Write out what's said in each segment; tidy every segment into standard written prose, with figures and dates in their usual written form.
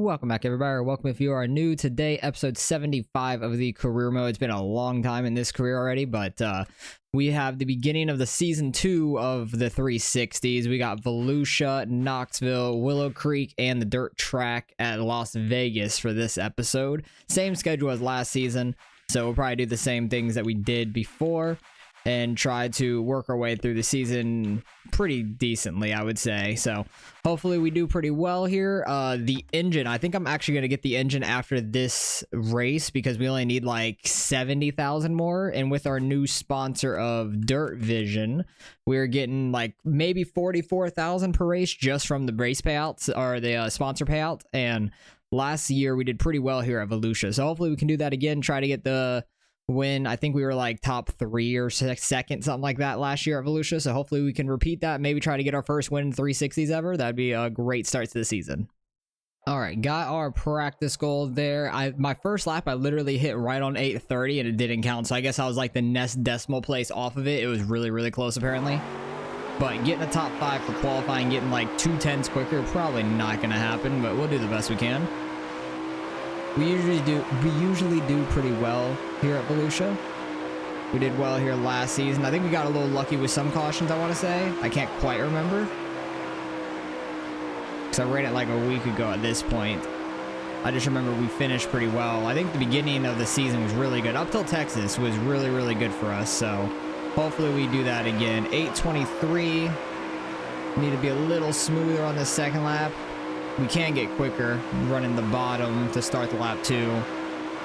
Welcome back, everybody, or welcome if you are new. Today, episode 75 of the career mode. It's been a long time in this career already, but we have the beginning of the season 2 of the 360s. We got Volusia, Knoxville, Willow Creek, and the dirt track at Las Vegas for this episode. Same schedule as last season, so we'll probably do the same things that we did before and try to work our way through the season pretty decently, I would say. So hopefully we do pretty well here. The engine, I think I'm actually going to get the engine after this race because we only need like 70,000 more. And with our new sponsor of Dirt Vision, we're getting like maybe 44,000 per race just from the race payouts or the sponsor payout. And last year we did pretty well here at Volusia. So hopefully we can do that again, try to get the win. I think we were like top 3 or second, something like that last year at Volusia. So hopefully we can repeat that. Maybe try to get our first win in 360s ever. That'd be a great start to the season. All right, got our practice goal there. My first lap, I literally hit right on 8:30 and it didn't count. So I guess I was like the next decimal place off of it. It was really, really close apparently. But getting a top 5 for qualifying, getting like 2/10 quicker, probably not going to happen, but we'll do the best we can. We usually do pretty well here at Volusia. We did well here last season. I think we got a little lucky with some cautions, I want to say. I can't quite remember, because I ran it like a week ago at this point. I just remember we finished pretty well. I think the beginning of the season was really good. Up till Texas was really, really good for us. So hopefully we do that again. 8:23. Need to be a little smoother on the second lap. We can get quicker running the bottom to start the lap 2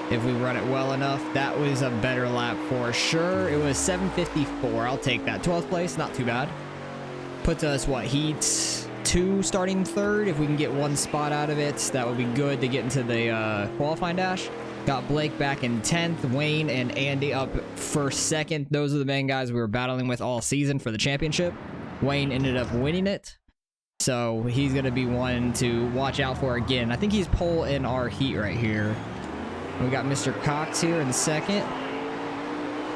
if we run it well enough. That was a better lap for sure. It was 7:54. I'll take that. 12th place, not too bad. Puts us, what, heat 2 starting 3rd? If we can get 1 spot out of it, that would be good to get into the qualifying dash. Got Blake back in 10th, Wayne and Andy up for 2nd. Those are the main guys we were battling with all season for the championship. Wayne ended up winning it, so he's going to be one to watch out for again. I think he's pole in our heat right here. We got Mr. Cox here in 2nd.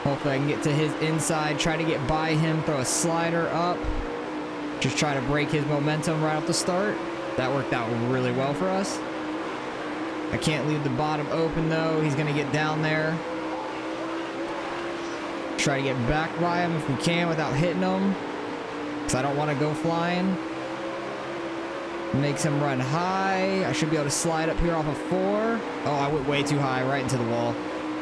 Hopefully I can get to his inside, try to get by him, throw a slider up. Just try to break his momentum right off the start. That worked out really well for us. I can't leave the bottom open though. He's going to get down there. Try to get back by him if we can without hitting him, because I don't want to go flying. Makes him run high. I should be able to slide up here off of 4. Oh, I went way too high, right into the wall.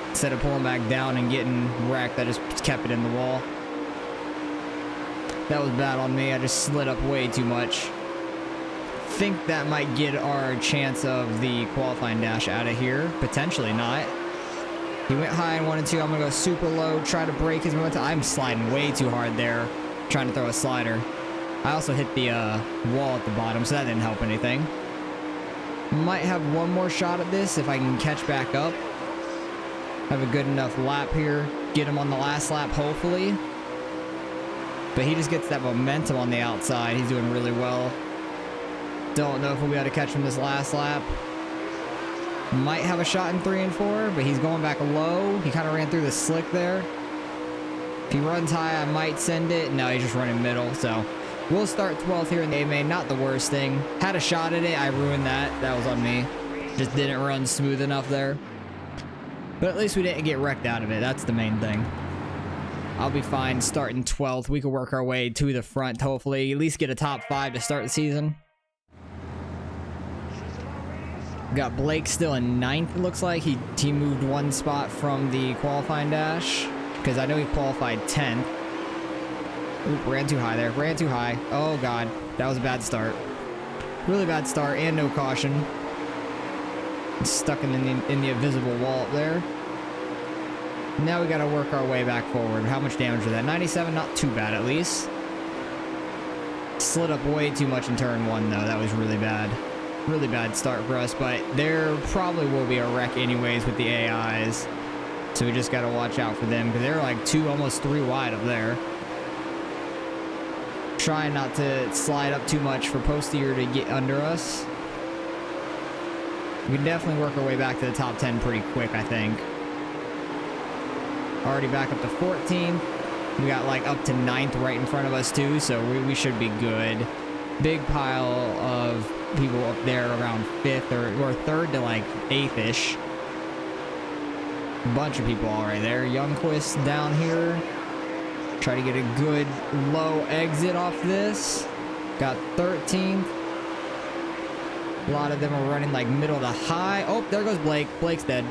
Instead of pulling back down and getting wrecked, I just kept it in the wall. That was bad on me. I just slid up way too much. Think that might get our chance of the qualifying dash out of here. Potentially not. He went high in 1 and 2. I'm going to go super low, try to break his momentum. I'm sliding way too hard there, trying to throw a slider. I also hit the wall at the bottom, so that didn't help anything. Might have one more shot at this if I can catch back up. Have a good enough lap here. Get him on the last lap, hopefully. But he just gets that momentum on the outside. He's doing really well. Don't know if we'll be able to catch him this last lap. Might have a shot in 3 and 4, but he's going back low. He kind of ran through the slick there. If he runs high, I might send it. No, he's just running middle, so we'll start 12th here in the A-main. Not the worst thing. Had a shot at it. I ruined that. That was on me. Just didn't run smooth enough there. But at least we didn't get wrecked out of it. That's the main thing. I'll be fine starting 12th. We can work our way to the front, hopefully. At least get a top 5 to start the season. Got Blake still in 9th, it looks like. He moved 1 spot from the qualifying dash, because I know he qualified 10th. Oop, ran too high there. Ran too high. Oh, God. That was a bad start. Really bad start and no caution. Stuck in the invisible wall up there. Now we got to work our way back forward. How much damage was that? 97, not too bad at least. Slid up way too much in turn 1, though. That was really bad. Really bad start for us, but there probably will be a wreck anyways with the AIs. So we just got to watch out for them, because they're like 2, almost 3 wide up there. Trying not to slide up too much for Postier to get under us. We can definitely work our way back to the top 10 pretty quick, I think. Already back up to 14th. We got like up to 9th right in front of us too, so we should be good. Big pile of people up there around 5th or 3rd to like 8th-ish. Bunch of people all right there. Youngquist down here. Try to get a good low exit off this. Got 13th. A lot of them are running like middle to high. Oh, there goes Blake. Blake's dead.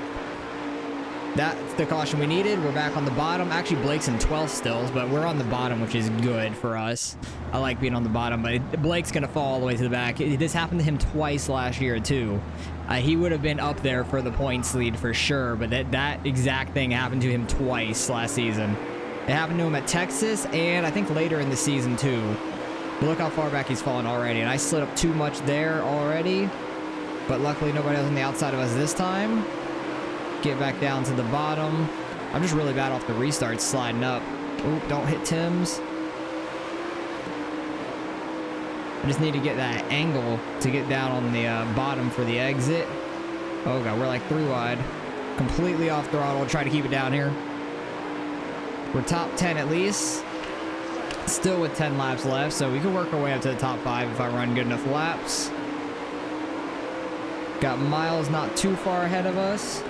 That's the caution we needed. We're back on the bottom. Actually, Blake's in 12th still, but we're on the bottom, which is good for us. I like being on the bottom, but Blake's going to fall all the way to the back. This happened to him twice last year, too. He would have been up there for the points lead for sure, but that exact thing happened to him twice last season. It happened to him at Texas, and I think later in the season, too. But look how far back he's fallen already, and I slid up too much there already, but luckily nobody else on the outside of us this time. Get back down to the bottom. I'm just really bad off the restarts sliding up. Oop, don't hit Tim's. I just need to get that angle to get down on the bottom for the exit. Oh god, we're like 3 wide. Completely off throttle. Try to keep it down here. We're top 10 at least. Still with 10 laps left, so we can work our way up to the top 5 if I run good enough laps. Got Miles not too far ahead of us.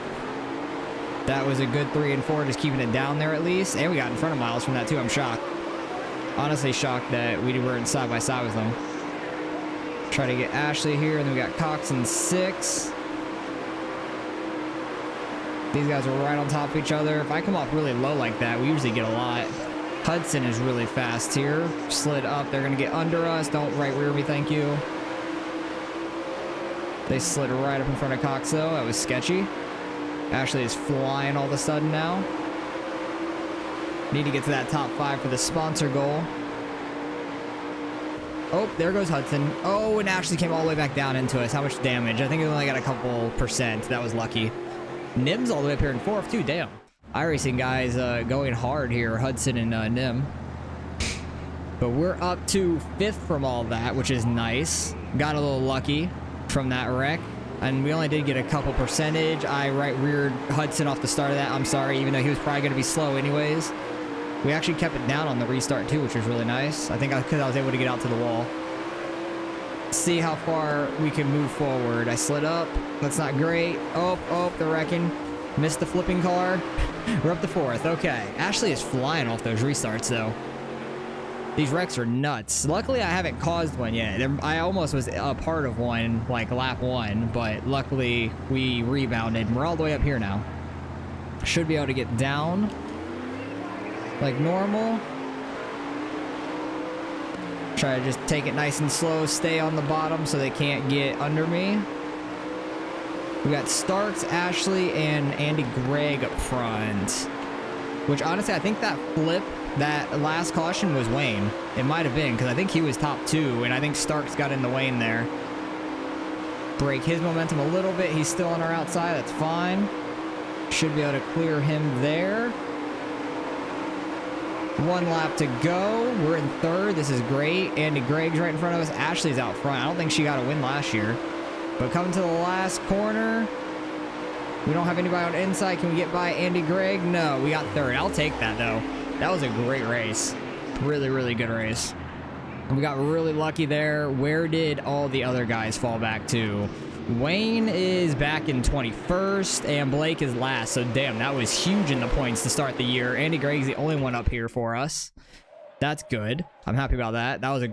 That was a good 3 and 4, just keeping it down there at least. And we got in front of Miles from that too. I'm shocked. Honestly shocked that we weren't side by side with them. Try to get Ashley here, and then we got Cox in 6. These guys are right on top of each other. If I come off really low like that, we usually get a lot. Hudson is really fast here. Slid up. They're going to get under us. Don't right rear me, thank you. They slid right up in front of Cox, though. That was sketchy. Ashley is flying all of a sudden now. Need to get to that top 5 for the sponsor goal. Oh, there goes Hudson. Oh, and Ashley came all the way back down into us. How much damage? I think we only got a couple %. That was lucky. Nim's all the way up here in 4th, too. Damn. iRacing guys going hard here. Hudson and Nim. But we're up to 5th from all that, which is nice. Got a little lucky from that wreck. And we only did get a couple %. I right reared Hudson off the start of that. I'm sorry, even though he was probably going to be slow anyways. We actually kept it down on the restart too, which was really nice. I think because I was able to get out to the wall. See how far we can move forward. I slid up. That's not great. Oh, they're wrecking. Missed the flipping car. We're up to 4th. Okay. Ashley is flying off those restarts though. These wrecks are nuts. Luckily, I haven't caused one yet. I almost was a part of one, like lap 1, but luckily we rebounded. We're all the way up here now. Should be able to get down like normal. Try to just take it nice and slow, stay on the bottom so they can't get under me. We got Starks, Ashley, and Andy Gregg up front. Which honestly, I think that flip, that last caution was Wayne. It might have been, because I think he was top 2, and I think Starks got in the Wayne there. Break his momentum a little bit. He's still on our outside. That's fine. Should be able to clear him there. 1 lap to go. We're in 3rd. This is great. Andy Gregg's right in front of us. Ashley's out front. I don't think she got a win last year. But coming to the last corner. We don't have anybody on inside. Can we get by Andy Gregg? No, we got 3rd. I'll take that, though. That was a great race. Really, really good race. We got really lucky there. Where did all the other guys fall back to? Wayne is back in 21st, and Blake is last. So, damn, that was huge in the points to start the year. Andy Gregg's the only one up here for us. That's good. I'm happy about that. That was a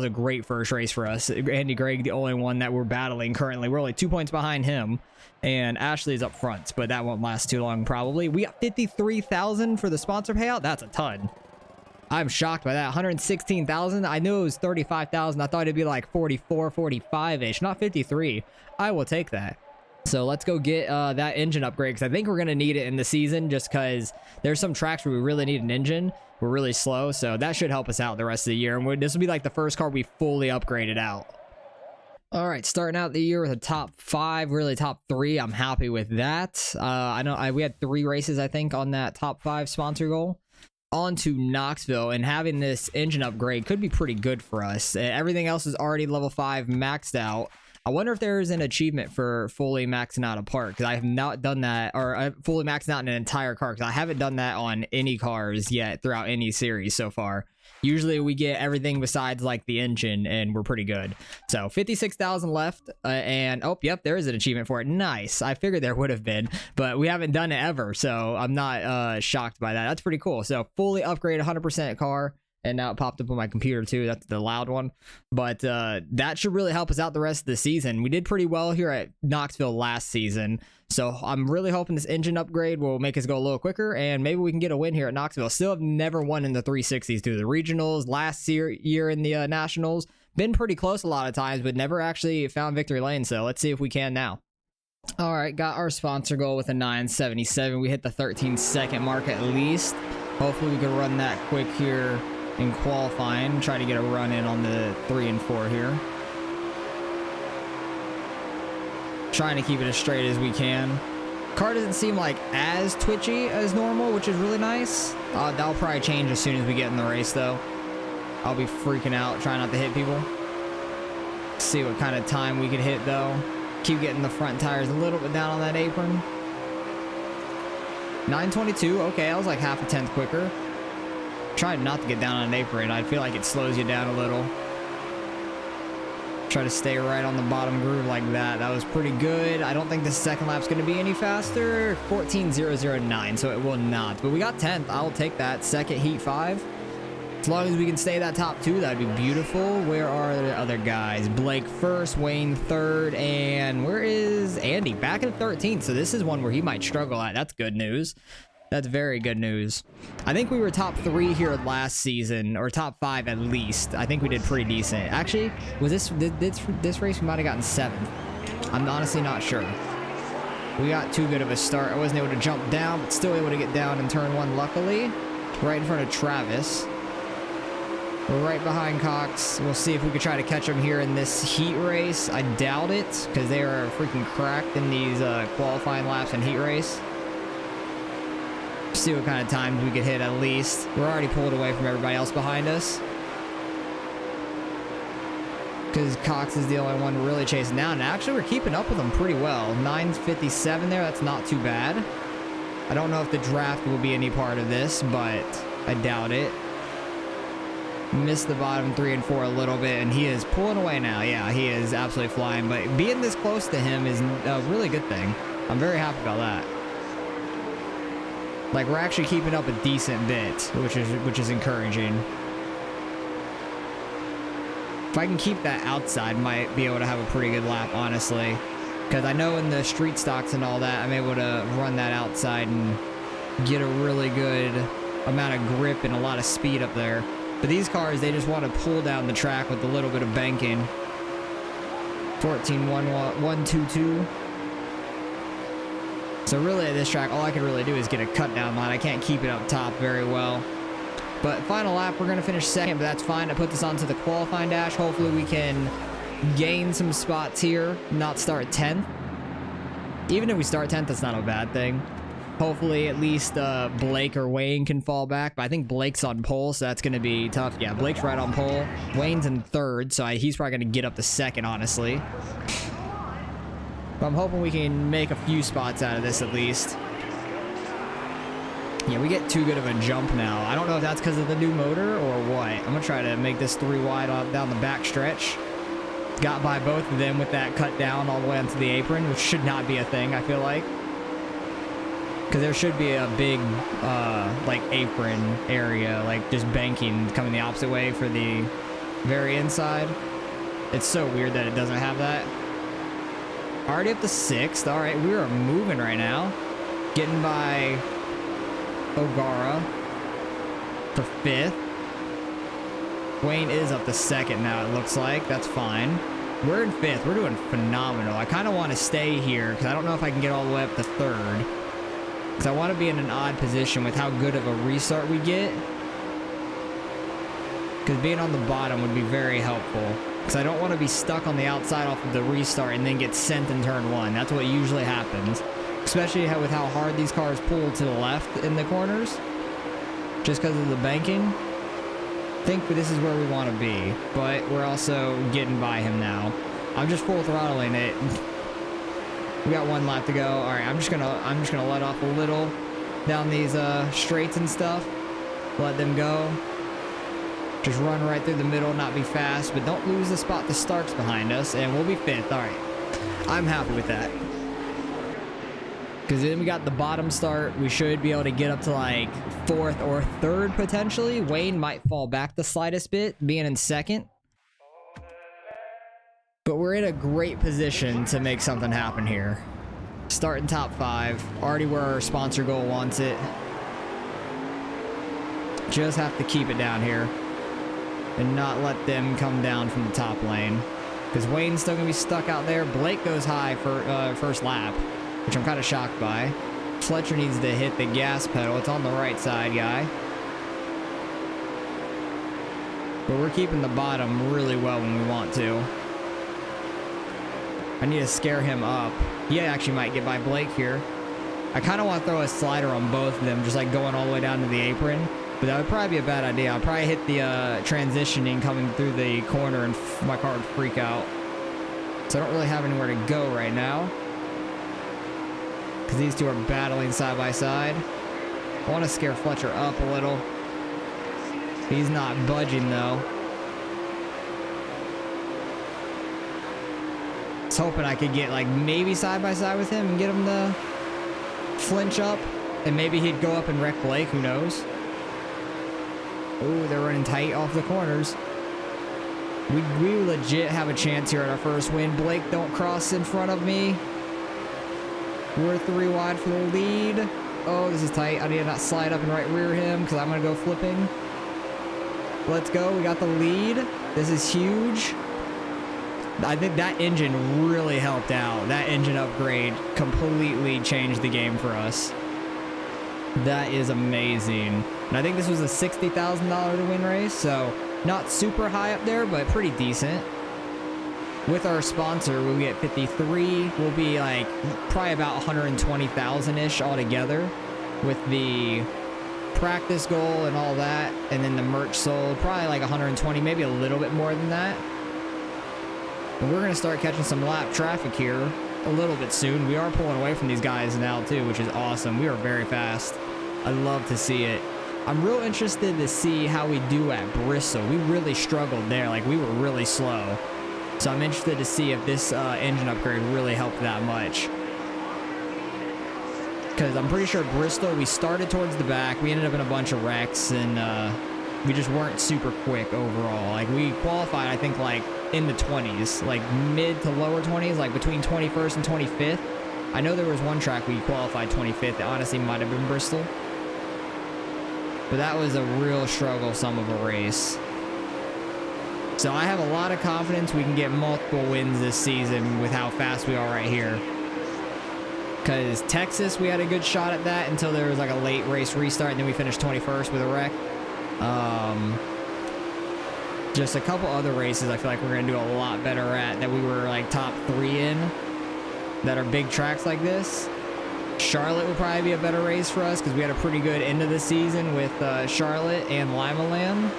great first race for us. Andy Gregg, the only one that we're battling currently. We're only 2 points behind him, and Ashley's up front, but that won't last too long probably. We got 53,000 for the sponsor payout. That's a ton. I'm shocked by that. 116,000. I knew it was 35,000. I thought it'd be like 44, 45-ish, not 53. I will take that. So let's go get that engine upgrade, because I think we're going to need it in the season, just because there's some tracks where we really need an engine. We're really slow, so that should help us out the rest of the year. And this will be like the first car we fully upgraded out. All right, starting out the year with a top 5, really top 3. I'm happy with that. I know we had 3 races, I think, on that top 5 sponsor goal. On to Knoxville, and having this engine upgrade could be pretty good for us. Everything else is already level 5 maxed out. I wonder if there's an achievement for fully maxing out a part, because I have not done that, or fully maxing out an entire car, because I haven't done that on any cars yet throughout any series so far. Usually we get everything besides like the engine and we're pretty good. So 56,000 left, and oh yep, there is an achievement for it. Nice. I figured there would have been, but we haven't done it ever, so I'm not shocked by that. That's pretty cool. So fully upgraded 100% car. And now it popped up on my computer too. That's the loud one. But that should really help us out the rest of the season. We did pretty well here at Knoxville last season. So I'm really hoping this engine upgrade will make us go a little quicker. And maybe we can get a win here at Knoxville. Still have never won in the 360s through the regionals. Last year in the nationals. Been pretty close a lot of times, but never actually found victory lane. So let's see if we can now. All right, got our sponsor goal with a 977. We hit the 13-second mark at least. Hopefully we can run that quick here in qualifying, try to get a run in on the 3 and 4 here. Trying to keep it as straight as we can. Car doesn't seem like as twitchy as normal, which is really nice. That'll probably change as soon as we get in the race though. I'll be freaking out, trying not to hit people. See what kind of time we could hit though. Keep getting the front tires a little bit down on that apron. 922, okay, I was like half a tenth quicker. Tried not to get down on an apron. I feel like it slows you down a little. Try to stay right on the bottom groove like that. That was pretty good. I don't think the second lap's going to be any faster. 14.009, so it will not. But we got 10th. I'll take that. Second heat 5. As long as we can stay that top 2, that'd be beautiful. Where are the other guys? Blake first, Wayne third, and where is Andy? Back in 13th, so this is one where he might struggle at. That's good news. That's very good news. I think we were top 3 here last season, or top 5 at least. I think we did pretty decent. Actually, was this race we might have gotten 7th. I'm honestly not sure. We got too good of a start. I wasn't able to jump down, but still able to get down in turn 1, luckily. Right in front of Travis. We're right behind Cox. We'll see if we could try to catch him here in this heat race. I doubt it, because they are freaking cracked in these qualifying laps and heat race. See what kind of times we could hit at least. We're already pulled away from everybody else behind us, because Cox is the only one really chasing down. And actually, we're keeping up with them pretty well. 957 there. That's not too bad. I don't know if the draft will be any part of this, but I doubt it. Missed the bottom 3 and 4 a little bit, and he is pulling away now. Yeah, he is absolutely flying. But being this close to him is a really good thing. I'm very happy about that. Like, we're actually keeping up a decent bit, which is encouraging. If I can keep that outside, might be able to have a pretty good lap, honestly. Because I know in the street stocks and all that, I'm able to run that outside and get a really good amount of grip and a lot of speed up there. But these cars, they just want to pull down the track with a little bit of banking. 14.122. So really at this track, all I can really do is get a cut down line. I can't keep it up top very well. But final lap, we're going to finish second, but that's fine. I put this onto the qualifying dash. Hopefully we can gain some spots here, not start 10th. Even if we start 10th, that's not a bad thing. Hopefully at least Blake or Wayne can fall back, but I think Blake's on pole, so that's going to be tough. Yeah, Blake's right on pole. Wayne's in third, so he's probably going to get up to second, honestly. But I'm hoping we can make a few spots out of this at least. Yeah, we get too good of a jump now. I don't know if that's because of the new motor or what. I'm going to try to make this 3 wide down the back stretch. Got by both of them with that cut down all the way onto the apron, which should not be a thing, I feel like. Because there should be a big, like, apron area, like, just banking coming the opposite way for the very inside. It's so weird that it doesn't have that. Already up to 6th. All right, we are moving right now. Getting by O'Gara for 5th. Wayne is up to 2nd now, it looks like. That's fine. We're in 5th. We're doing phenomenal. I kind of want to stay here because I don't know if I can get all the way up to 3rd. Because I want to be in an odd position with how good of a restart we get. Because being on the bottom would be very helpful. Because I don't want to be stuck on the outside off of the restart and then get sent in turn 1. That's what usually happens. Especially with how hard these cars pull to the left in the corners. Just because of the banking. I think this is where we want to be. But we're also getting by him now. I'm just full throttling it. We got 1 lap to go. All right, I'm just gonna let off a little down these straights and stuff. Let them go. Just run right through the middle, not be fast, but don't lose the spot to Starks behind us, and we'll be 5th. All right, I'm happy with that. Because then we got the bottom start. We should be able to get up to like 4th or 3rd potentially. Wayne might fall back the slightest bit, being in 2nd. But we're in a great position to make something happen here. Starting top 5. Already where our sponsor goal wants it. Just have to keep it down here. And not let them come down from the top lane. Because Wayne's still going to be stuck out there. Blake goes high for first lap, which I'm kind of shocked by. Fletcher needs to hit the gas pedal. It's on the right side, guy. But we're keeping the bottom really well when we want to. I need to scare him up. He actually might get by Blake here. I kind of want to throw a slider on both of them, just like going all the way down to the apron. But that would probably be a bad idea. I'd probably hit the transitioning coming through the corner and my car would freak out. So I don't really have anywhere to go right now. Because these two are battling side by side. I want to scare Fletcher up a little. He's not budging though. I was hoping I could get like maybe side by side with him and get him to flinch up. And maybe he'd go up and wreck Blake, who knows. Ooh, they're running tight off the corners. We legit have a chance here at our first win. Blake, don't cross in front of me. We're 3 wide for the lead. Oh, this is tight. I need to not slide up and right rear him because I'm going to go flipping. Let's go. We got the lead. This is huge. I think that engine really helped out. That engine upgrade completely changed the game for us. That is amazing. And I think this was a $60,000 to win race, so not super high up there, but pretty decent. With our sponsor, we'll get 53. We'll be like probably about 120,000-ish altogether with the practice goal and all that, and then the merch sold probably like 120, maybe a little bit more than that. And we're gonna start catching some lap traffic here a little bit soon. We are pulling away from these guys now too, which is awesome. We are very fast. I love to see it. I'm real interested to see how we do at Bristol. We really struggled there. Like, we were really slow. So I'm interested to see if this engine upgrade really helped that much. Because I'm pretty sure Bristol, we started towards the back. We ended up in a bunch of wrecks, and we just weren't super quick overall. Like, we qualified, I think, like, in the 20s. Like, mid to lower 20s, like, between 21st and 25th. I know there was one track we qualified 25th. It honestly might have been Bristol. But that was a real struggle some of a race. So I have a lot of confidence we can get multiple wins this season with how fast we are right here. Because Texas, we had a good shot at that until there was like a late race restart, and then we finished 21st with a wreck. Just a couple other races I feel like we're going to do a lot better at that we were like top 3 in that are big tracks like this. Charlotte will probably be a better race for us because we had a pretty good end of the season with Charlotte and Lima Land.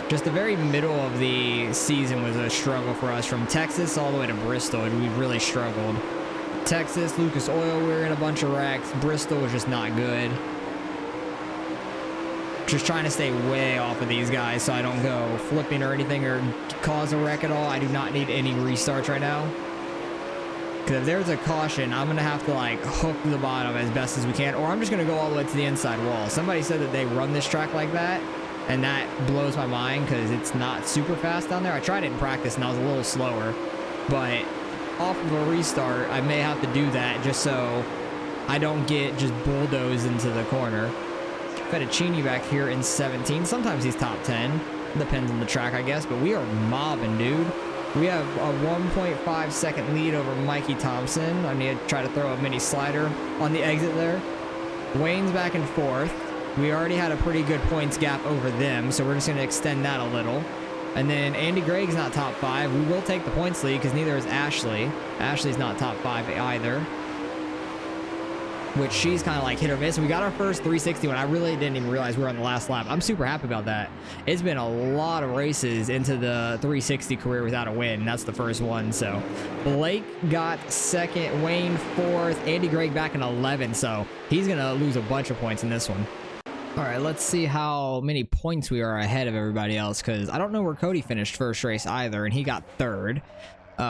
Just the very middle of the season was a struggle for us from Texas all the way to Bristol, and we really struggled. Texas, Lucas Oil, we were in a bunch of wrecks. Bristol was just not good. Just trying to stay way off of these guys so I don't go flipping or anything or cause a wreck at all. I do not need any restarts right now. Because if there's a caution, I'm going to have to like hook the bottom as best as we can, or I'm just going to go all the way to the inside wall. Somebody said that they run this track like that, and that blows my mind because it's not super fast down there. I tried it in practice and I was a little slower, but off of a restart, I may have to do that just so I don't get just bulldozed into the corner. Fettuccine back here in 17. Sometimes he's top 10. Depends on the track, I guess, but we are mobbing, dude. We have a 1.5 second lead over Mikey Thompson. I need to try to throw a mini slider on the exit there. Wayne's back and forth. We already had a pretty good points gap over them, so we're just going to extend that a little. And then Andy Gregg's not top 5. We will take the points lead because neither is Ashley. Ashley's not top 5 either. which she's kind of like hit or miss. We got our first 360 one. I really didn't even realize we were on the last lap. I'm super happy about that. It's been a lot of races into the 360 career without a win. That's the first one. So Blake got second, Wayne fourth, Andy Gregg back in 11. So he's going to lose a bunch of points in this one. All right, let's see how many points we are ahead of everybody else, because I don't know where Cody finished first race either, and he got third.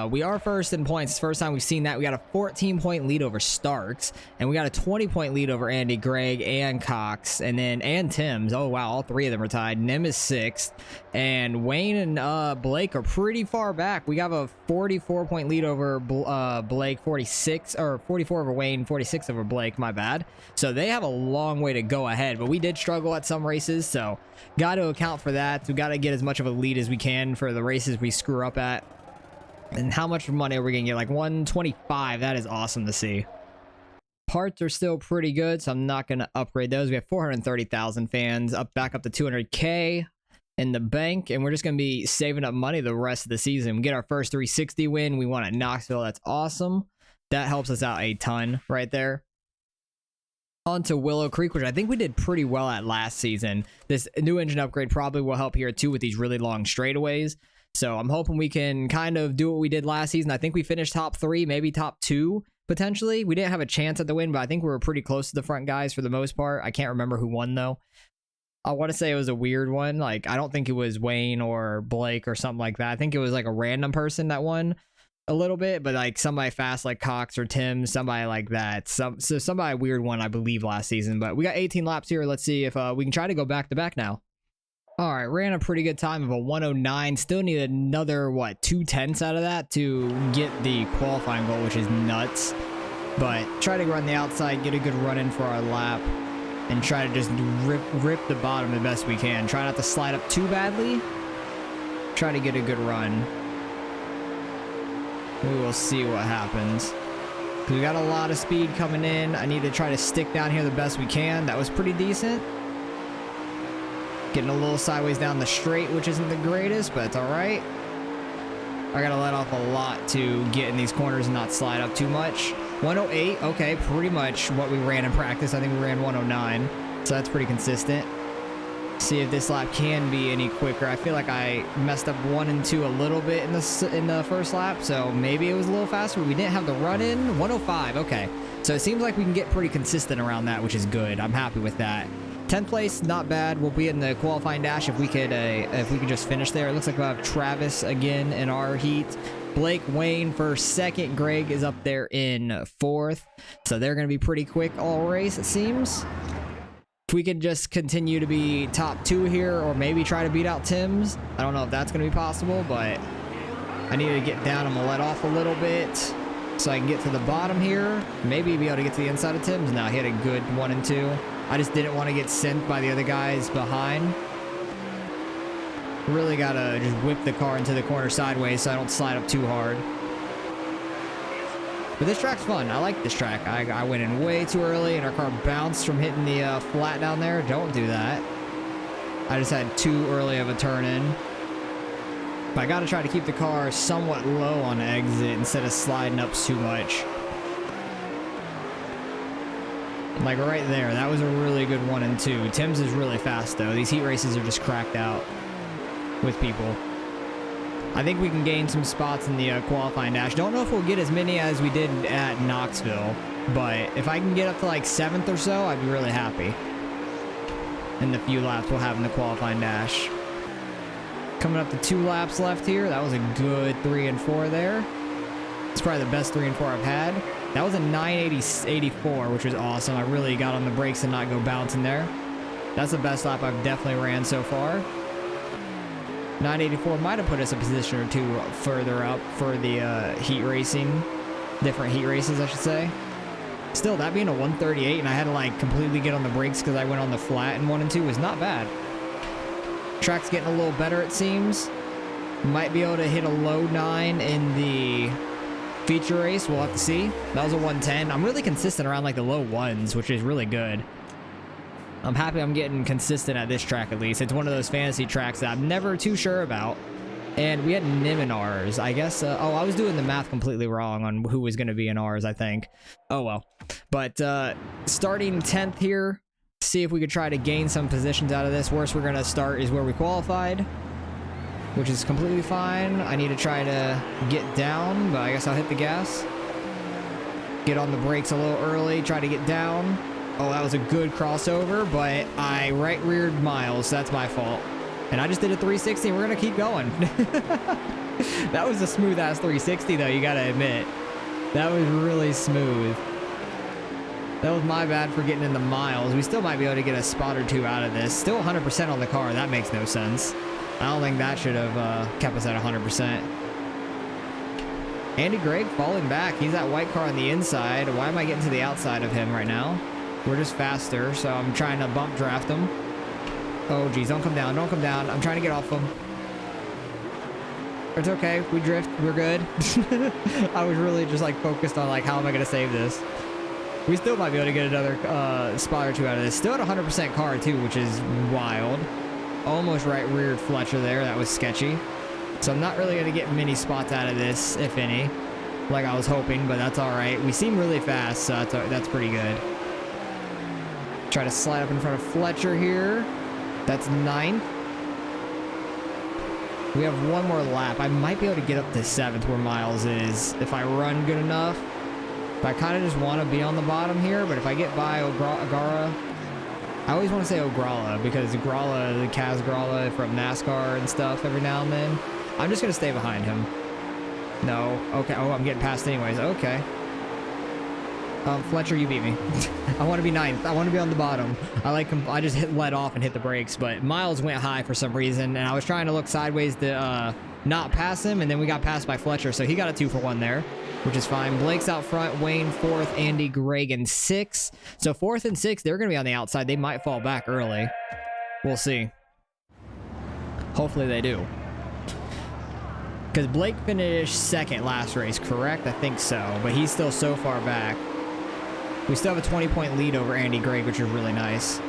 We are first in points. It's the first time we've seen that. We got a 14-point lead over Starks, and we got a 20-point lead over Andy Gregg and Cox, and Timms. Oh, wow, all three of them are tied. Nim is sixth, and Wayne and Blake are pretty far back. We have a 44-point lead over Blake, 46, or 44 over Wayne, 46 over Blake, my bad. So they have a long way to go ahead, but we did struggle at some races, so got to account for that. We got to get as much of a lead as we can for the races we screw up at. And how much money are we gonna get? Like 125. That is awesome to see. Parts are still pretty good, so I'm not gonna upgrade those. We have 430,000 fans, back up to 200K in the bank, and we're just gonna be saving up money the rest of the season. We get our first 360 win. We won at Knoxville. That's awesome. That helps us out a ton right there. On to Willow Creek, which I think we did pretty well at last season. This new engine upgrade probably will help here too with these really long straightaways. So I'm hoping we can kind of do what we did last season. I think we finished top 3, maybe top 2, potentially. We didn't have a chance at the win, but I think we were pretty close to the front guys for the most part. I can't remember who won, though. I want to say it was a weird one. Like, I don't think it was Wayne or Blake or something like that. I think it was like a random person that won a little bit, but like somebody fast like Cox or Tim, somebody like that. So somebody weird one, I believe, last season. But we got 18 laps here. Let's see if we can try to go back-to-back now. All right, ran a pretty good time of a 109. Still need another, what, 2/10 out of that to get the qualifying goal, which is nuts. But try to run the outside, get a good run in for our lap, and try to just rip the bottom the best we can. Try not to slide up too badly. Try to get a good run. We will see what happens. We got a lot of speed coming in. I need to try to stick down here the best we can. That was pretty decent. Getting a little sideways down the straight, which isn't the greatest, but it's all right. I gotta let off a lot to get in these corners and not slide up too much. 108, okay, pretty much what we ran in practice. I think we ran 109, so that's pretty consistent. See if this lap can be any quicker. I feel like I messed up 1 and 2 a little bit in the first lap, so maybe it was a little faster, but we didn't have the run in. 105, okay. So it seems like we can get pretty consistent around that, which is good. I'm happy with that. 10th place, not bad. We'll be in the qualifying dash if we could just finish there. It looks like we'll have Travis again in our heat. Blake, Wayne for second. Greg is up there in fourth. So they're going to be pretty quick all race, it seems. If we could just continue to be top 2 here, or maybe try to beat out Timms. I don't know if that's going to be possible, but I need to get down. I'm going to let off a little bit so I can get to the bottom here. Maybe be able to get to the inside of Timms. No, he had a good 1 and 2. I just didn't want to get sent by the other guys behind. Really gotta just whip the car into the corner sideways so I don't slide up too hard. But this track's fun. I like this track. I went in way too early and our car bounced from hitting the flat down there. Don't do that. I just had too early of a turn in. But I gotta try to keep the car somewhat low on the exit instead of sliding up too much. Like right there, that was a really good 1 and 2. Timms is really fast though. These heat races are just cracked out with people. I think we can gain some spots in the qualifying dash. Don't know if we'll get as many as we did at Knoxville, but if I can get up to like 7th or so, I'd be really happy. In the few laps we'll have in the qualifying dash. Coming up to 2 laps left here. That was a good 3 and 4 there. It's probably the best 3 and 4 I've had. That was a 980-84, which was awesome. I really got on the brakes and not go bouncing there. That's the best lap I've definitely ran so far. 984 might have put us a position or 2 further up for the heat racing. Different heat races, I should say. Still, that being a 138 and I had to like completely get on the brakes because I went on the flat in 1 and 2 was not bad. Track's getting a little better, it seems. Might be able to hit a low 9 in the feature race. We'll have to see. That was a 110. I'm really consistent around like the low 1s, which is really good. I'm happy I'm getting consistent at this track at least. It's one of those fantasy tracks that I'm never too sure about. And we had Nim in ours. I guess, oh, I was doing the math completely wrong on who was going to be in ours, I think. Oh, well. But starting 10th here, see if we could try to gain some positions out of this. Worst we're going to start is where we qualified, which is completely fine. I need to try to get down, but I guess I'll hit the gas. Get on the brakes a little early, try to get down. Oh, that was a good crossover, but I right-reared Miles. That's my fault. And I just did a 360, and we're going to keep going. That was a smooth-ass 360, though, you got to admit. That was really smooth. That was my bad for getting in the miles. We still might be able to get a spot or two out of this. Still 100% on the car. That makes no sense. I don't think that should have kept us at 100%. Andy Gregg falling back. He's that white car on the inside. Why am I getting to the outside of him right now? We're just faster, so I'm trying to bump draft him. Oh, geez, don't come down, don't come down. I'm trying to get off him. It's okay, we drift, we're good. I was really just like focused on like, how am I gonna save this? We still might be able to get another spot or two out of this. Still at 100% car too, which is wild. Almost right-reared Fletcher there, that was sketchy. So I'm not really gonna get many spots out of this, if any, like I was hoping, but that's all right. We seem really fast, so that's pretty good. Try to slide up in front of Fletcher here. That's 9th. We have one more lap. I might be able to get up to 7th where Miles is if I run good enough. But I kind of just want to be on the bottom here. But if I get by Ogara, I always want to say Ograla because Grala, the Kaz Grala from NASCAR and stuff every now and then. I'm just going to stay behind him. No. Okay. Oh, I'm getting past anyways. Okay. Fletcher, you beat me. I want to be 9th. I want to be on the bottom. I just let off and hit the brakes, but Miles went high for some reason, and I was trying to look sideways to not pass him, and then we got passed by Fletcher, so he got a 2 for 1 there, which is fine. Blake's out front, Wayne 4th, Andy, Greg, and 6th. So 4th and 6th, they're going to be on the outside. They might fall back early. We'll see. Hopefully they do. Because Blake finished 2nd last race, correct? I think so, but he's still so far back. We still have a 20-point lead over Andy Gregg, which is really nice.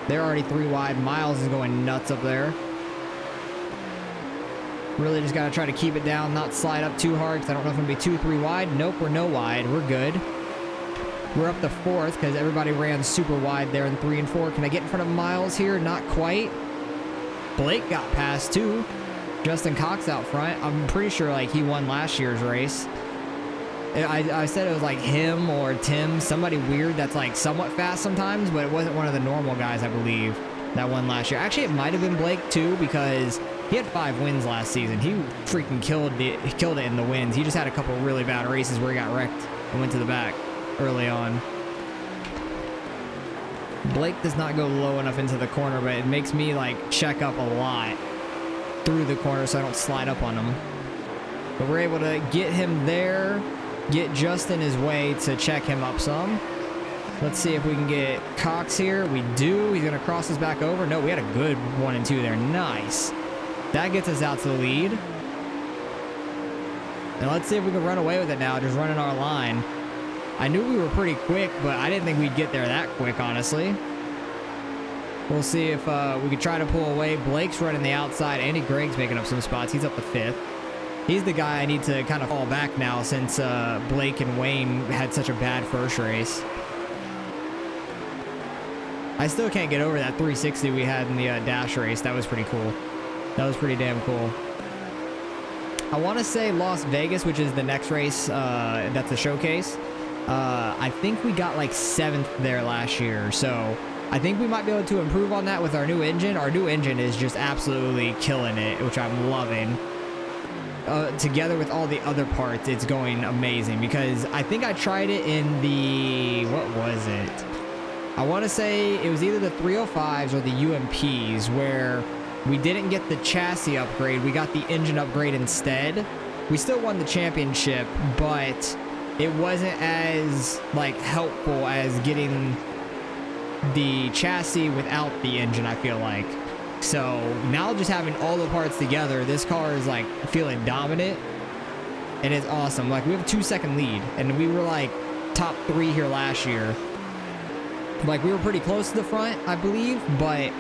They're already 3 wide. Miles is going nuts up there. Really just got to try to keep it down, not slide up too hard, because I don't know if I'm going to be 2, 3 wide. Nope, we're no wide. We're good. We're up to 4th, because everybody ran super wide there in 3 and 4. Can I get in front of Miles here? Not quite. Blake got past, too. Justin Cox out front. I'm pretty sure like he won last year's race. I said it was like him or Tim, somebody weird that's like somewhat fast sometimes, but it wasn't one of the normal guys, I believe, that won last year. Actually, it might have been Blake too, because he had 5 wins last season. He freaking killed it in the wins. He just had a couple really bad races where he got wrecked and went to the back early on. Blake does not go low enough into the corner, but it makes me like check up a lot through the corner so I don't slide up on him. But we're able to get him there. Get just in his way to check him up some. Let's see if we can get Cox here. We do. He's going to cross us back over. No, we had a good 1 and 2 there. Nice. That gets us out to the lead. And let's see if we can run away with it now, just running our line. I knew we were pretty quick, but I didn't think we'd get there that quick, honestly. We'll see if we could try to pull away. Blake's running the outside. Andy Gregg's making up some spots. He's up to 5th. He's the guy I need to kind of fall back now since Blake and Wayne had such a bad first race. I still can't get over that 360 we had in the dash race. That was pretty cool. That was pretty damn cool. I want to say Las Vegas, which is the next race. That's a showcase. I think we got like 7th there last year. So I think we might be able to improve on that with our new engine. Our new engine is just absolutely killing it, which I'm loving. Together with all the other parts, it's going amazing, because I think I tried it in the, what was it? I want to say it was either the 305s or the UMPs, where we didn't get the chassis upgrade. We got the engine upgrade instead. We still won the championship, but it wasn't as like helpful as getting the chassis without the engine, I feel like. So now just having all the parts together, this car is like feeling dominant, and it's awesome. Like we have a 2-second lead, and we were like top 3 here last year. Like we were pretty close to the front, I believe, but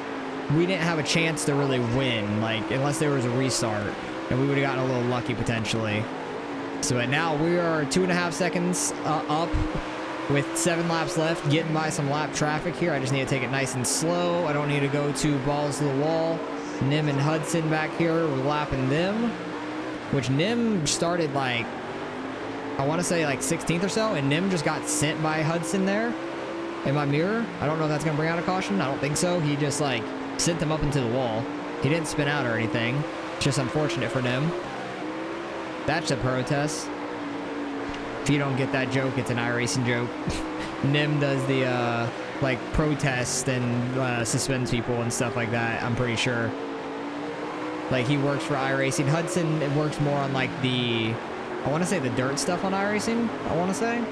we didn't have a chance to really win, like, unless there was a restart, and we would have gotten a little lucky potentially. So but now we are 2.5 seconds up with 7 laps left, getting by some lap traffic here. I just need to take it nice and slow. I don't need to go too balls to the wall. Nim and Hudson back here, we're lapping them, which Nim started like, I want to say like 16th or so, and Nim just got sent by Hudson there in my mirror. I don't know if that's going to bring out a caution. I don't think so. He just like sent them up into the wall. He didn't spin out or anything. It's just unfortunate for Nim. That's a protest. If you don't get that joke, it's an iRacing joke. Nim does the like protest and suspends people and stuff like that, I'm pretty sure. Like he works for iRacing. Hudson, it works more on like the, I want to say the dirt stuff on iRacing, I want to say.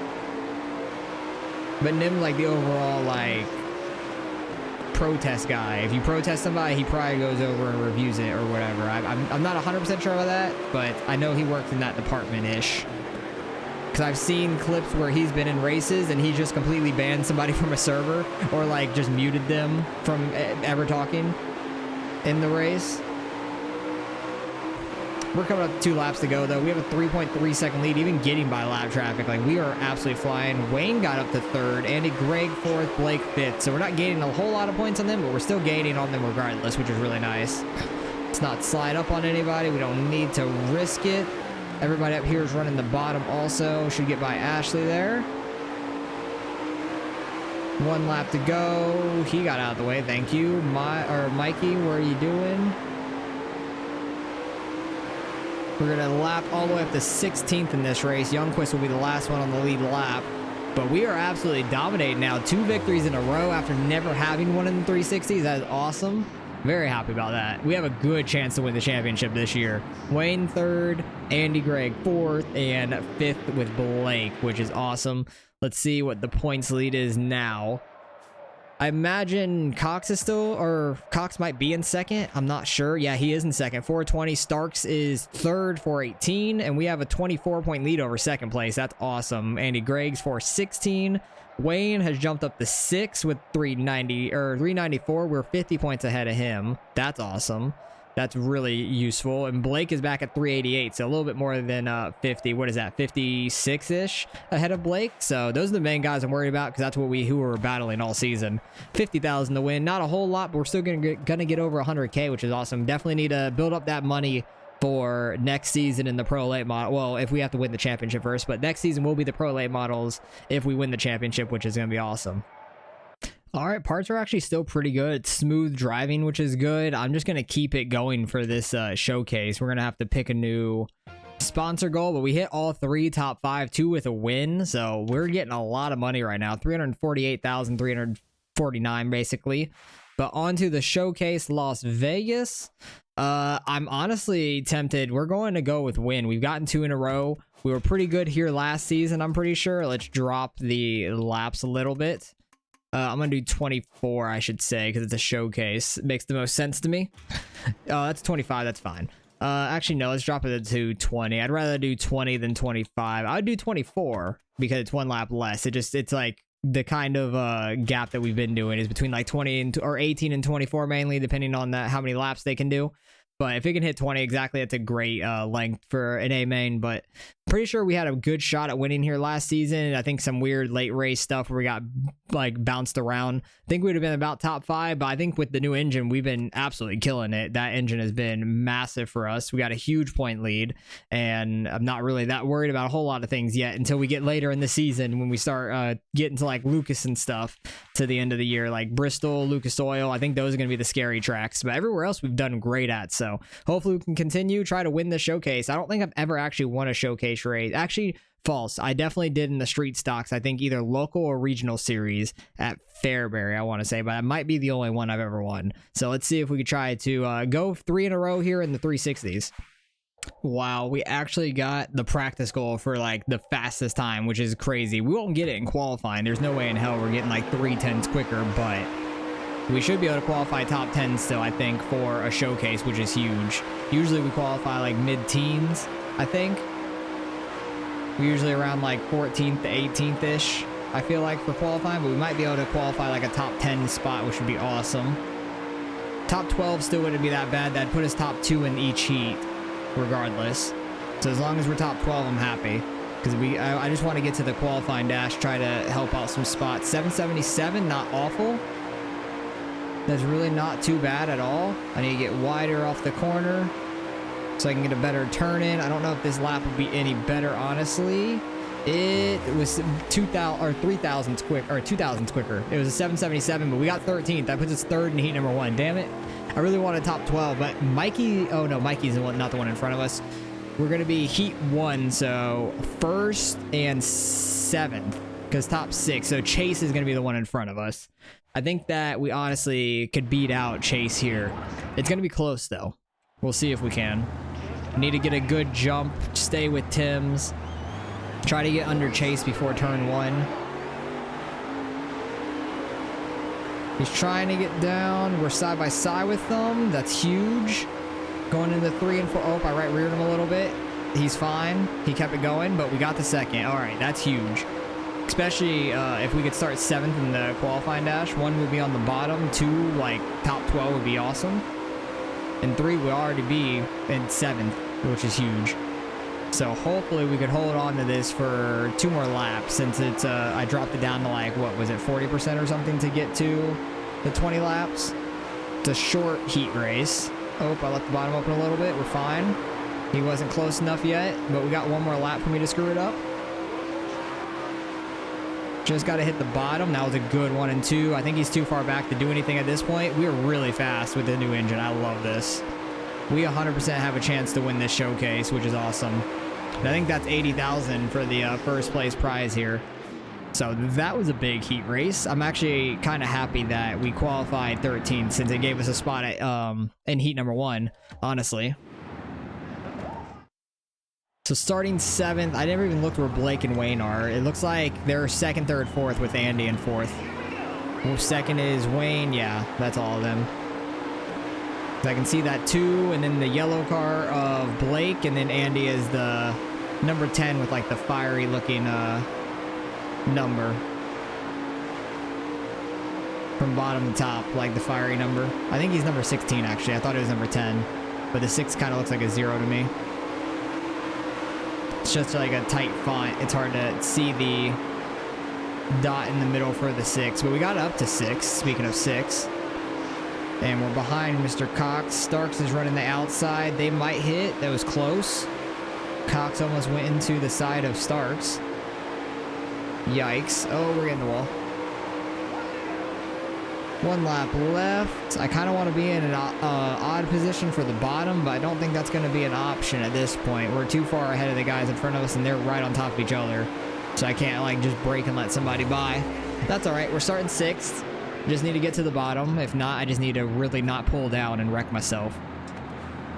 But Nim like the overall like protest guy. If you protest somebody, he probably goes over and reviews it or whatever. I'm not 100% sure about that, but I know he works in that department-ish. Because I've seen clips where he's been in races and he just completely banned somebody from a server or like just muted them from ever talking in the race. We're coming up to 2 laps to go though. We have a 3.3 second lead, even getting by lap traffic. Like we are absolutely flying. Wayne got up to 3rd, Andy Gregg 4th, Blake 5th. So we're not gaining a whole lot of points on them, but we're still gaining on them regardless, which is really nice. Let's not slide up on anybody. We don't need to risk it. Everybody up here is running the bottom also. Should get by Ashley there. 1 lap to go. He got out of the way. Thank you. Mikey, what are you doing? We're going to lap all the way up to 16th in this race. Youngquist will be the last one on the lead lap. But we are absolutely dominating now. 2 victories in a row after never having one in the 360s. That is awesome. Very happy about that. We have a good chance to win the championship this year. Wayne 3rd, Andy Gregg 4th, and 5th with Blake, which is awesome. Let's see what the points lead is now. I imagine Cox is still, or Cox might be in 2nd. I'm not sure. Yeah, he is in 2nd. 420. Starks is 3rd, 418, and we have a 24-point lead over 2nd place. That's awesome. Andy Gregg's 416. Wayne has jumped up to 6 with 394. We're 50 points ahead of him. That's awesome. That's really useful. And Blake is back at 388, so a little bit more than 50. What is that? 56-ish ahead of Blake. So those are the main guys I'm worried about because that's what who were battling all season. 50,000 to win. Not a whole lot, but we're still gonna get over 100K, which is awesome. Definitely need to build up that money for next season in the Pro Late model. Well, if we have to win the championship first, but next season will be the Pro Late models if we win the championship, which is going to be awesome. All right, parts are actually still pretty good. It's smooth driving, which is good. I'm just going to keep it going for this showcase. We're going to have to pick a new sponsor goal, but we hit all 3 top 5, 2 with a win. So we're getting a lot of money right now. 348,349 basically. But on to the showcase, Las Vegas. I'm honestly tempted. We're going to go with win. We've gotten 2 in a row. We were pretty good here last season, I'm pretty sure. Let's drop the laps a little bit. I'm going to do 24, I should say, because it's a showcase. It makes the most sense to me. That's 25. That's fine. Actually, no, let's drop it to 20. I'd rather do 20 than 25. I would do 24 because it's 1 lap less. It's like the kind of gap that we've been doing is between like 20 and or 18 and 24 mainly, depending on how many laps they can do. But if it can hit 20 exactly, that's a great length for an A main. But pretty sure we had a good shot at winning here last season. I think some weird late race stuff where we got like bounced around. I think we'd have been about top 5, but I think with the new engine, we've been absolutely killing it. That engine has been massive for us. We got a huge point lead, and I'm not really that worried about a whole lot of things yet until we get later in the season when we start getting to like Lucas and stuff to the end of the year, like Bristol, Lucas Oil. I think those are going to be the scary tracks, but everywhere else we've done great at. So hopefully we can continue, try to win the showcase. I don't think I've ever actually won a showcase race. Actually, false. I definitely did in the street stocks. I think either local or regional series at Fairbury, I want to say, but that might be the only one I've ever won. So let's see if we could try to go 3 in a row here in the 360s. Wow, we actually got the practice goal for like the fastest time, which is crazy. We won't get it in qualifying. There's no way in hell we're getting like 3/10 quicker, but we should be able to qualify top 10 still, I think, for a showcase, which is huge. Usually we qualify like mid-teens, I think. We're usually around like 14th to 18th-ish, I feel like, for qualifying, but we might be able to qualify like a top 10 spot, which would be awesome. Top 12 still wouldn't be that bad. That'd put us top 2 in each heat, regardless. So as long as we're top 12, I'm happy. Because I just want to get to the qualifying dash, try to help out some spots. 777, not awful. That's really not too bad at all. I need to get wider off the corner so I can get a better turn in. I don't know if this lap will be any better, honestly. It was 2,000 or 3,000 quick, or 2,000 quicker. It was a 777, but we got 13th. That puts us third in heat number 1. Damn it. I really wanted top 12, but Mikey, oh no, Mikey's not the one in front of us. We're going to be heat 1, so 1st and 7th, because top 6. So Chase is going to be the one in front of us. I think that we honestly could beat out Chase here. It's going to be close, though. We'll see if we can. Need to get a good jump, stay with Tim's. Try to get under Chase before turn 1. He's trying to get down. We're side by side with them. That's huge. Going into 3 and 4. Oh, I right reared him a little bit. He's fine. He kept it going, but we got the second. All right, that's huge. Especially if we could start 7th in the qualifying dash. 1 would be on the bottom. 2, like, top 12 would be awesome. And 3 would already be in 7th, which is huge. So hopefully we could hold on to this for 2 more laps, since it's I dropped it down to, like, what was it, 40% or something to get to the 20 laps. It's a short heat race. Oh, I left the bottom open a little bit. We're fine. He wasn't close enough yet, but we got 1 more lap for me to screw it up. Just got to hit the bottom. That was a good 1 and 2. I think he's too far back to do anything at this point. We're really fast with the new engine. I love this. We 100% have a chance to win this showcase, which is awesome. And I think that's 80,000 for the first place prize here. So that was a big heat race. I'm actually kind of happy that we qualified 13th, since it gave us a spot at, in heat number 1, honestly. So starting 7th, I never even looked where Blake and Wayne are. It looks like they're 2nd, 3rd, 4th with Andy in 4th. Well, 2nd is Wayne. Yeah, that's all of them. I can see that 2, and then the yellow car of Blake, and then Andy is the number 10 with like the fiery looking number. From bottom to top, like the fiery number. I think he's number 16 actually. I thought it was number 10. But the 6 kind of looks like a 0 to me. It's just like a tight font. It's hard to see the dot in the middle for the 6. But we got up to 6, speaking of 6. And we're behind Mr. Cox. Starks is running the outside. They might hit. That was close. Cox almost went into the side of Starks. Yikes. Oh, we're getting the wall. 1 lap left. I kind of want to be in an odd position for the bottom, but I don't think that's going to be an option at this point. We're too far ahead of the guys in front of us, and they're right on top of each other. So I can't, like, just brake and let somebody by. That's all right. We're starting 6th. Just need to get to the bottom. If not, I just need to really not pull down and wreck myself.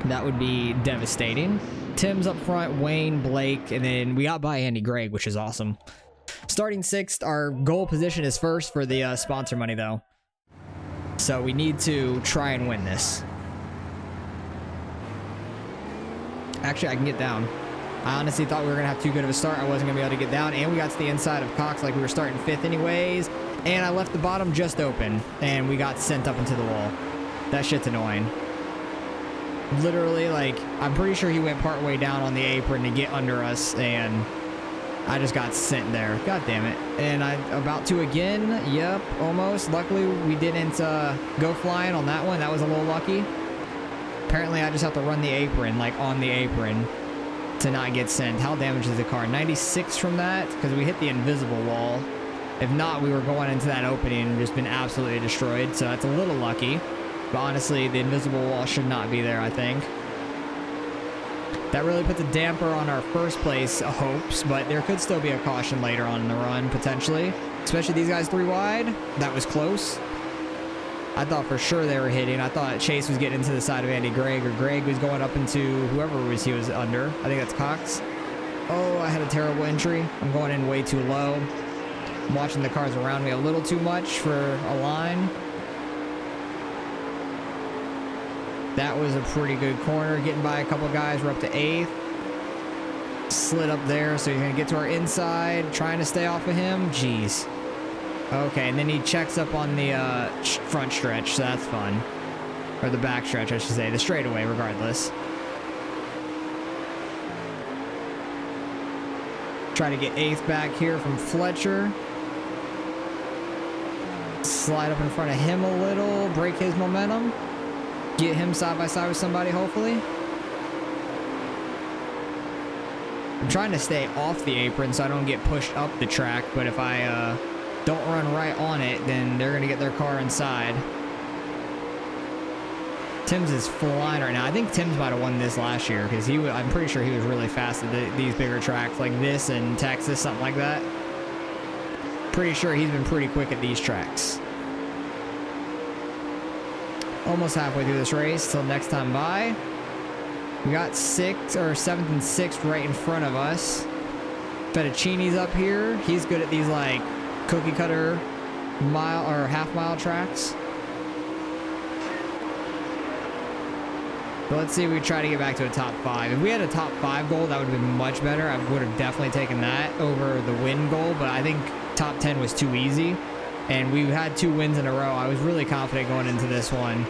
That would be devastating. Tim's up front, Wayne, Blake, and then we got by Andy Gregg, which is awesome. Starting 6th, our goal position is 1st for the sponsor money, though. So we need to try and win this. Actually, I can get down. I honestly thought we were going to have too good of a start. I wasn't going to be able to get down, and we got to the inside of Cox like we were starting 5th anyways. And I left the bottom just open, and we got sent up into the wall. That shit's annoying. Literally, like, I'm pretty sure he went part way down on the apron to get under us, and I just got sent there. God damn it. And I about to again. Yep, almost. Luckily, we didn't go flying on that one. That was a little lucky. Apparently, I just have to run the apron, like on the apron, to not get sent. How damaged is the car? 96 from that, because we hit the invisible wall. If not, we were going into that opening and just been absolutely destroyed. So that's a little lucky. But honestly, the invisible wall should not be there, I think. That really puts a damper on our first place hopes, but there could still be a caution later on in the run, potentially. Especially these guys 3 wide. That was close. I thought for sure they were hitting. I thought Chase was getting into the side of Andy Gregg, or Gregg was going up into whoever he was under. I think that's Cox. Oh, I had a terrible entry. I'm going in way too low. I'm watching the cars around me a little too much for a line. That was a pretty good corner. Getting by a couple guys. We're up to 8th. Slid up there, so he's going to get to our inside. Trying to stay off of him. Jeez. Okay, and then he checks up on the front stretch, so that's fun. Or the backstretch, I should say. The straightaway, regardless. Try to get 8th back here from Fletcher. Slide up in front of him a little. Break his momentum. Get him side by side with somebody, hopefully. I'm trying to stay off the apron so I don't get pushed up the track, but if I don't run right on it, then they're going to get their car inside. Tim's is flying right now. I think Tim's might have won this last year because I'm pretty sure he was really fast at these bigger tracks like this and Texas, something like that. Pretty sure he's been pretty quick at these tracks. Almost halfway through this race till next time by. We got 6th or 7th and 6th right in front of us. Fettuccine's up here. He's good at these like cookie cutter mile or half mile tracks. But let's see if we try to get back to a top 5. If we had a top 5 goal, that would have been much better. I would have definitely taken that over the win goal, but I think top 10 was too easy. And we had 2 wins in a row. I was really confident going into this one.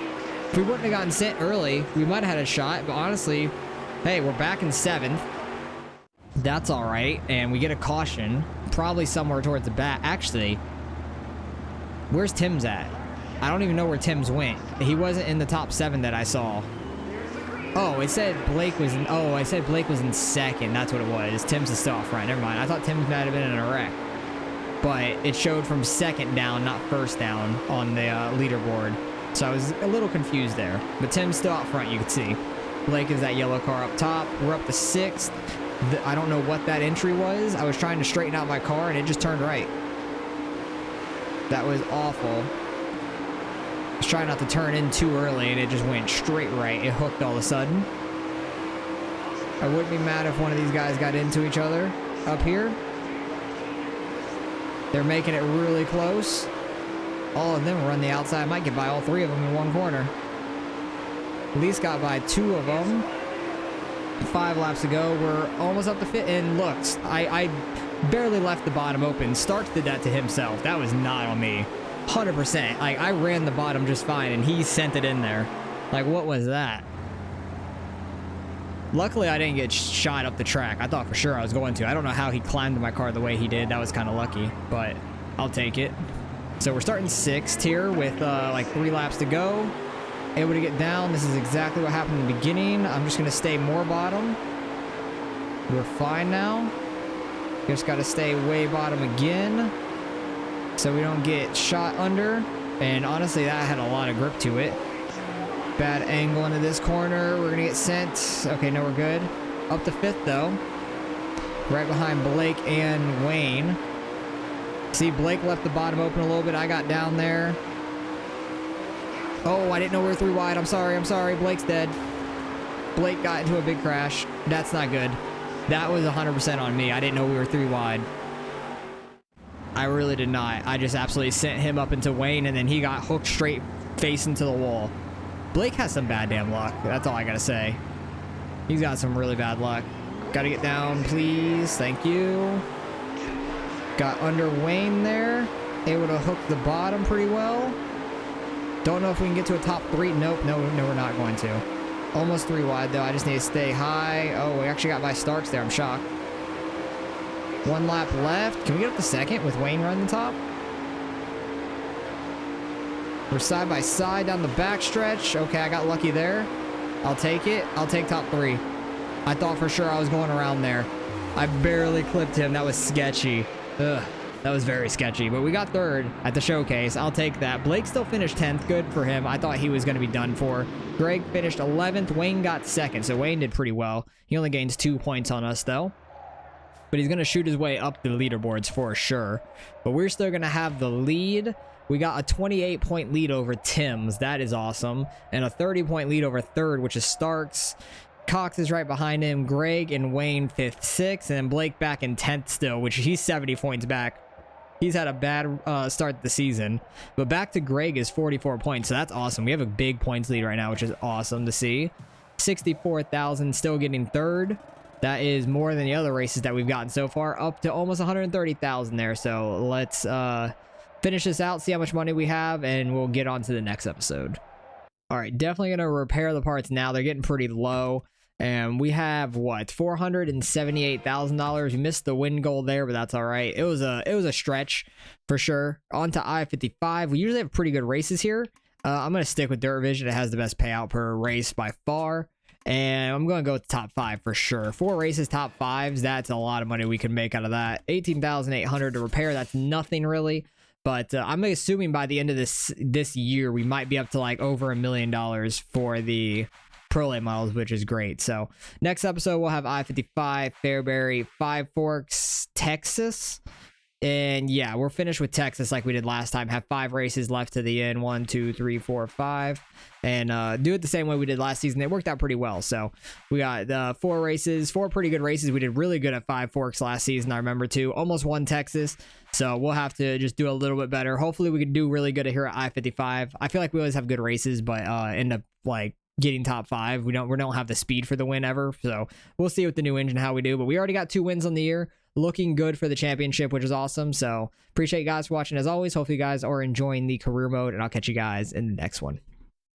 If we wouldn't have gotten sent early, we might have had a shot, but honestly, hey, we're back in 7th. That's all right, and we get a caution, probably somewhere towards the back. Actually, where's Tim's at? I don't even know where Tim's went. He wasn't in the top 7 that I saw. Oh, it said Blake was in... Oh, I said Blake was in 2nd. That's what it was. Tim's is still off front. Never mind. I thought Tim's might have been in a wreck. But it showed from 2nd down, not 1st down on the leaderboard. So I was a little confused there. But Tim's still out front, you can see. Blake is that yellow car up top. We're up to 6th. I don't know what that entry was. I was trying to straighten out my car, and it just turned right. That was awful. I was trying not to turn in too early, and it just went straight right. It hooked all of a sudden. I wouldn't be mad if one of these guys got into each other up here. They're making it really close. All of them run the outside. I might get by all 3 of them in one corner. At least got by 2 of them. 5 laps to go. We're almost up to 5th. And look, I barely left the bottom open. Starks did that to himself. That was not on me. 100%. Like, I ran the bottom just fine, and he sent it in there. Like, what was that? Luckily, I didn't get shot up the track. I thought for sure I was going to. I don't know how he climbed my car the way he did. That was kind of lucky, but I'll take it. So we're starting 6th here with like 3 laps to go. Able to get down. This is exactly what happened in the beginning. I'm just going to stay more bottom. We're fine now. Just got to stay way bottom again so we don't get shot under. And honestly, that had a lot of grip to it. Bad angle into this corner. We're going to get sent. Okay, no, we're good. Up to 5th, though. Right behind Blake and Wayne. See, Blake left the bottom open a little bit. I got down there. Oh, I didn't know we were 3 wide. I'm sorry. Blake's dead. Blake got into a big crash. That's not good. That was 100% on me. I didn't know we were 3 wide. I really did not. I just absolutely sent him up into Wayne, and then he got hooked straight face into the wall. Blake has some bad damn luck. That's all I gotta say. He's got some really bad luck. Gotta get down, please. Thank you. Got under Wayne there. Able to hook the bottom pretty well. Don't know if we can get to a top 3. Nope. No, we're not going to. Almost 3 wide, though. I just need to stay high. Oh, we actually got by Starks there. I'm shocked. 1 lap left. Can we get up to 2nd with Wayne running the top? We're side by side down the backstretch. Okay, I got lucky there. I'll take it. I'll take top 3. I thought for sure I was going around there. I barely clipped him. That was sketchy. Ugh. That was very sketchy, but we got 3rd at the showcase. I'll take that. Blake still finished 10th. Good for him. I thought he was going to be done for. Greg finished 11th. Wayne got 2nd, so Wayne did pretty well. He only gains 2 points on us, though. But he's going to shoot his way up the leaderboards for sure. But we're still going to have the lead. We got a 28-point lead over Tim's. That is awesome. And a 30-point lead over 3rd, which is Starks. Cox is right behind him. Greg and Wayne 5th, 6th. And then Blake back in 10th still, which he's 70 points back. He's had a bad start to the season. But back to Greg is 44 points, so that's awesome. We have a big points lead right now, which is awesome to see. 64,000, still getting 3rd. That is more than the other races that we've gotten so far, up to almost 130,000 there. So let's finish this out, see how much money we have, and we'll get on to the next episode. All right, definitely gonna repair the parts now. They're getting pretty low. And we have what, $478,000. We missed the win goal there, but that's all right. It was a stretch for sure. On to I-55. We usually have pretty good races here. I'm gonna stick with Dirt Vision. It has the best payout per race by far, and I'm gonna go with the top 5 for sure. 4 races, top 5s. That's a lot of money we can make out of that. 18,800 to repair. That's nothing really. But I'm assuming by the end of this year, we might be up to like over $1 million for the Pro Late models, which is great. So next episode, we'll have I-55, Fairbury, Five Forks, Texas. And yeah, we're finished with Texas like we did last time. Have 5 races left to the end. 1, 2, 3, 4, 5. And do it the same way we did last season. It worked out pretty well. So we got 4 races, 4 pretty good races. We did really good at Five Forks last season, I remember too. Almost won Texas. So we'll have to just do a little bit better. Hopefully we can do really good here at I-55. I feel like we always have good races, but end up like getting top 5. We don't have the speed for the win ever. So we'll see with the new engine how we do. But we already got 2 wins on the year. Looking good for the championship, which is awesome. So appreciate you guys watching as always. Hopefully you guys are enjoying the career mode, and I'll catch you guys in the next one.